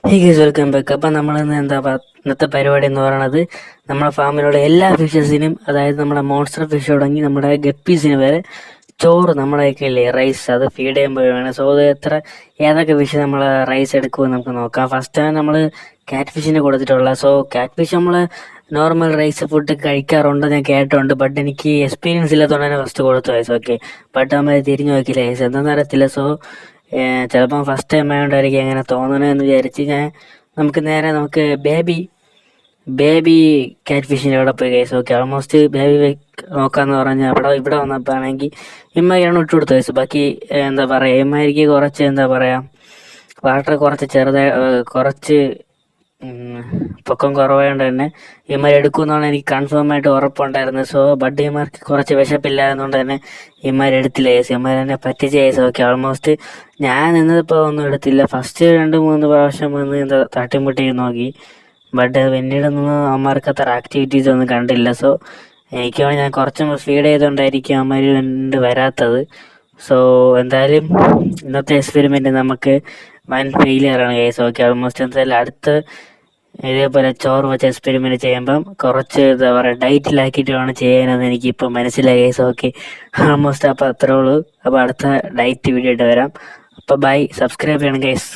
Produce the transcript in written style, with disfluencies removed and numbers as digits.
Hey guys, welcome back. അപ്പം നമ്മളിന്ന് ഇന്നത്തെ പരിപാടി എന്ന് പറയുന്നത് നമ്മുടെ ഫാമിലുള്ള എല്ലാ ഫിഷസിനും, അതായത് നമ്മുടെ മോൺസ്റ്റർ ഫിഷ് തുടങ്ങി നമ്മുടെ ഗപ്പീസിന് വരെ ചോറ് നമ്മുടെ ഇല്ലേ റൈസ് അത് ഫീഡ് ചെയ്യുമ്പോൾ വേണം. സോ അത് ഏതൊക്കെ ഫിഷ് നമ്മൾ റൈസ് എടുക്കുമെന്ന് നമുക്ക് നോക്കാം. ഫസ്റ്റ് ടൈം നമ്മൾ കാറ്റ് ഫിഷിന് കൊടുത്തിട്ടുള്ള. സോ കാറ്റ് ഫിഷ് നമ്മൾ നോർമൽ റൈസ് ഫുഡ് കഴിക്കാറുണ്ട്, ഞാൻ കേട്ടിട്ടുണ്ട്. ബട്ട് എനിക്ക് എക്സ്പീരിയൻസ് ഇല്ലാത്തതുകൊണ്ട് തന്നെ ഫസ്റ്റ് കൊടുത്തു വയസ്സ്. ഓക്കെ, ബട്ട് നമ്മൾ തിരിഞ്ഞു നോക്കിയില്ല വയസ്സ് എന്താണെന്ന് അറിയത്തില്ല. സോ ചിലപ്പം ഫസ്റ്റ് ടൈം ആയതുകൊണ്ടായിരിക്കും എങ്ങനെ തോന്നണമെന്ന് വിചാരിച്ച് നമുക്ക് ബേബി ബേബി കാറ്റ് ഫിഷിൻ്റെ അവിടെ പോയി കേസ്. ഓക്കെ, ഓൾമോസ്റ്റ് ബേബി നോക്കാന്ന് പറഞ്ഞാൽ ഇവിടെ വന്നപ്പോൾ ആണെങ്കിൽ ഇമ്മയാണ് ഇട്ട് കൊടുത്ത കേസ്. ബാക്കി എന്താ പറയുക, ഇമ്മാരിക്ക് കുറച്ച് എന്താ പറയുക വാട്ടർ കുറച്ച് കുറച്ച് പൊക്കം കുറവായതുകൊണ്ട് തന്നെ ഇമാർ എടുക്കുമെന്നാണ് എനിക്ക് കൺഫേം ആയിട്ട് ഉറപ്പുണ്ടായിരുന്നത്. സോ ബട്ട് ഇമാർക്ക് കുറച്ച് വിശപ്പില്ലായിരുന്നുകൊണ്ട് തന്നെ ഇമാർ എടുത്തില്ല കേസ്. ഇമാർ തന്നെ പറ്റിച്ച കേസ്. ഓക്കെ, ഓൾമോസ്റ്റ് ഞാൻ നിന്നതിപ്പോൾ ഒന്നും എടുത്തില്ല. ഫസ്റ്റ് 2-3 പ്രാവശ്യം വന്ന് എന്താ തട്ടിമുട്ടി നോക്കി. ബട്ട് പിന്നീടൊന്നും അമ്മമാർക്ക് അത്ര ആക്ടിവിറ്റീസ് ഒന്നും കണ്ടില്ല. സോ എനിക്ക് വേണ്ടി ഞാൻ കുറച്ചും ഫീഡ് ചെയ്തുകൊണ്ടായിരിക്കും അമ്മമാർ വരാത്തത്. സോ എന്തായാലും ഇന്നത്തെ എക്സ്പെരിമെൻറ്റ് നമുക്ക് വൻ ഫെയിലിയറാണ് കേസ്. ഓക്കെ, ഓൾമോസ്റ്റ് എന്തായാലും ഇതേപോലെ ചോറ് വെച്ച് എക്സ്പെരിമെൻറ്റ് ചെയ്യുമ്പം കുറച്ച് എന്താ പറയുക ഡയറ്റിലാക്കിയിട്ട് വേണം ചെയ്യാനെന്ന് എനിക്കിപ്പോൾ മനസ്സിലായി കേസ്. ഓക്കെ, ഓൾമോസ്റ്റ് അപ്പോൾ അത്രേ ഉള്ളൂ. അപ്പോൾ അടുത്ത ഡയറ്റ് വീഡിയോ ആയിട്ട് വരാം. അപ്പോൾ ബൈ, സബ്സ്ക്രൈബ് ചെയ്യണം കേസ്.